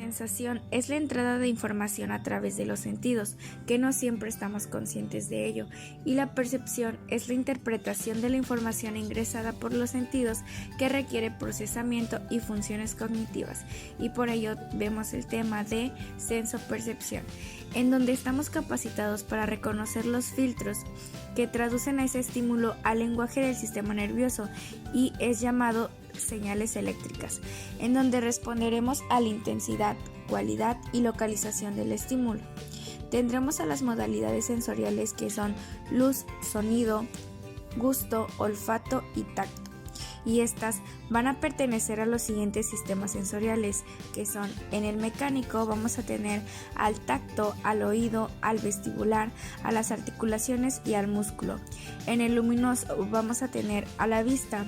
sensación es la entrada de información a través de los sentidos, que no siempre estamos conscientes de ello, y la percepción es la interpretación de la información ingresada por los sentidos que requiere procesamiento y funciones cognitivas, y por ello vemos el tema de sensopercepción, en donde estamos capacitados para reconocer los filtros que traducen a ese estímulo al lenguaje del sistema nervioso y es llamado señales eléctricas, en donde responderemos a la intensidad, cualidad y localización del estímulo. Tendremos a las modalidades sensoriales que son luz, sonido, gusto, olfato y tacto. Y estas van a pertenecer a los siguientes sistemas sensoriales, que son en el mecánico vamos a tener al tacto, al oído, al vestibular, a las articulaciones y al músculo. En el luminoso vamos a tener a la vista.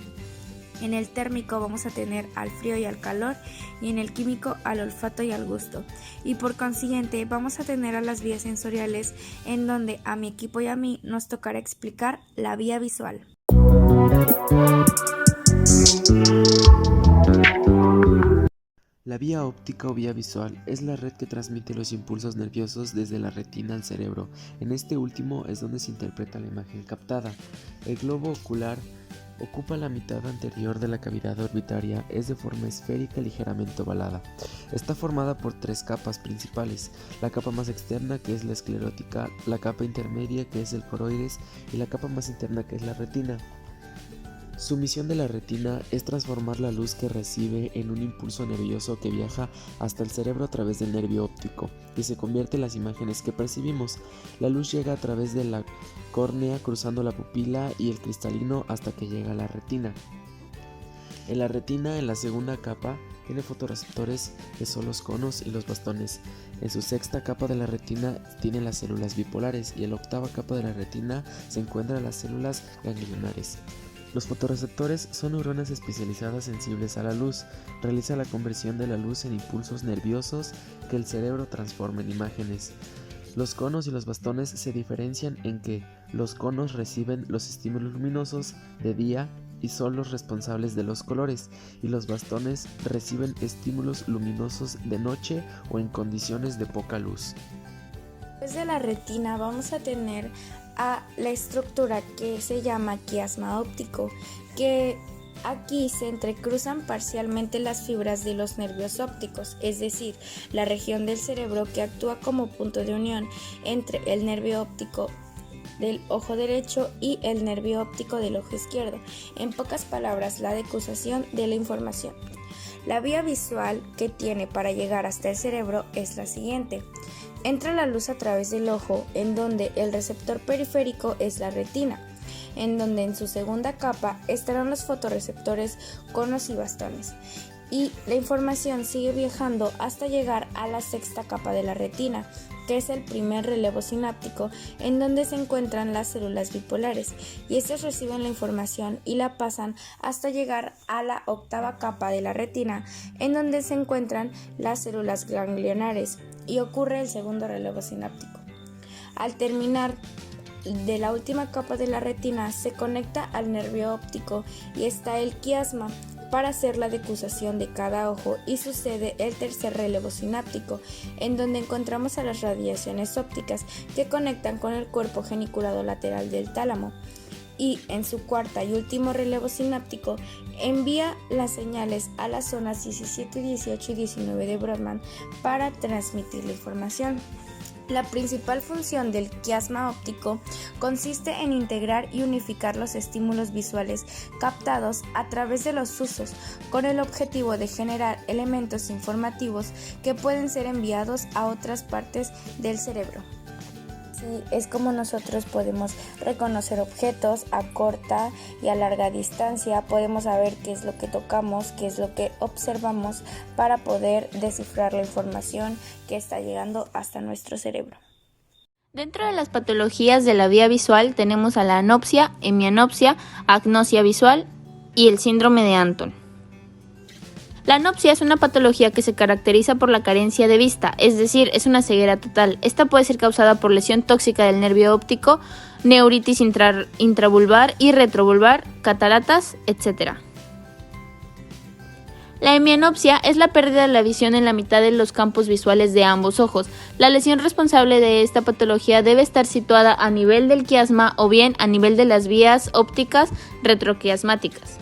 En el térmico vamos a tener al frío y al calor, y en el químico al olfato y al gusto. Y por consiguiente vamos a tener a las vías sensoriales, en donde a mi equipo y a mí nos tocará explicar la vía visual. La vía óptica o vía visual es la red que transmite los impulsos nerviosos desde la retina al cerebro. En este último es donde se interpreta la imagen captada. El globo ocular ocupa la mitad anterior de la cavidad orbitaria, es de forma esférica ligeramente ovalada. Está formada por tres capas principales: la capa más externa, que es la esclerótica, la capa intermedia, que es el coroides, y la capa más interna, que es la retina. Su misión de la retina es transformar la luz que recibe en un impulso nervioso que viaja hasta el cerebro a través del nervio óptico y se convierte en las imágenes que percibimos. La luz llega a través de la córnea cruzando la pupila y el cristalino hasta que llega a la retina. En la retina, en la segunda capa, tiene fotorreceptores que son los conos y los bastones. En su sexta capa de la retina tiene las células bipolares y en la octava capa de la retina se encuentran las células ganglionares. Los fotorreceptores son neuronas especializadas sensibles a la luz. Realiza la conversión de la luz en impulsos nerviosos que el cerebro transforma en imágenes. Los conos y los bastones se diferencian en que los conos reciben los estímulos luminosos de día y son los responsables de los colores, y los bastones reciben estímulos luminosos de noche o en condiciones de poca luz. Después de la retina vamos a tener a la estructura que se llama quiasma óptico, que aquí se entrecruzan parcialmente las fibras de los nervios ópticos, es decir, la región del cerebro que actúa como punto de unión entre el nervio óptico del ojo derecho y el nervio óptico del ojo izquierdo. En pocas palabras, la decusación de la información. La vía visual que tiene para llegar hasta el cerebro es la siguiente. Entra la luz a través del ojo, en donde el receptor periférico es la retina, en donde en su segunda capa estarán los fotorreceptores, conos y bastones. Y la información sigue viajando hasta llegar a la sexta capa de la retina, que es el primer relevo sináptico, en donde se encuentran las células bipolares, y estas reciben la información y la pasan hasta llegar a la octava capa de la retina, en donde se encuentran las células ganglionares, y ocurre el segundo relevo sináptico. Al terminar de la última capa de la retina se conecta al nervio óptico y está el quiasma para hacer la decusación de cada ojo, y sucede el tercer relevo sináptico, en donde encontramos a las radiaciones ópticas que conectan con el cuerpo geniculado lateral del tálamo, y en su cuarta y último relevo sináptico envía las señales a las zonas 17, 18 y 19 de Brodmann para transmitir la información. La principal función del quiasma óptico consiste en integrar y unificar los estímulos visuales captados a través de los usos, con el objetivo de generar elementos informativos que pueden ser enviados a otras partes del cerebro. Así es como nosotros podemos reconocer objetos a corta y a larga distancia, podemos saber qué es lo que tocamos, qué es lo que observamos para poder descifrar la información que está llegando hasta nuestro cerebro. Dentro de las patologías de la vía visual tenemos a la anopsia, hemianopsia, agnosia visual y el síndrome de Anton. La anopsia es una patología que se caracteriza por la carencia de vista, es decir, es una ceguera total. Esta puede ser causada por lesión tóxica del nervio óptico, neuritis intravulvar y retrovulvar, cataratas, etc. La hemianopsia es la pérdida de la visión en la mitad de los campos visuales de ambos ojos. La lesión responsable de esta patología debe estar situada a nivel del quiasma o bien a nivel de las vías ópticas retroquiasmáticas.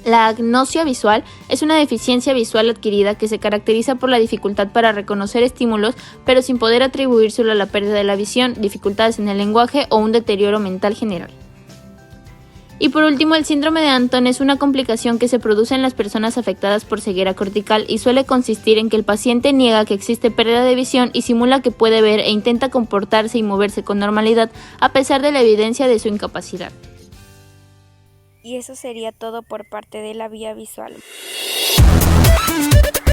La agnosia visual es una deficiencia visual adquirida que se caracteriza por la dificultad para reconocer estímulos, pero sin poder atribuírselo a la pérdida de la visión, dificultades en el lenguaje o un deterioro mental general. Y por último, el síndrome de Anton es una complicación que se produce en las personas afectadas por ceguera cortical y suele consistir en que el paciente niega que existe pérdida de visión y simula que puede ver e intenta comportarse y moverse con normalidad a pesar de la evidencia de su incapacidad. Y eso sería todo por parte de la vía visual.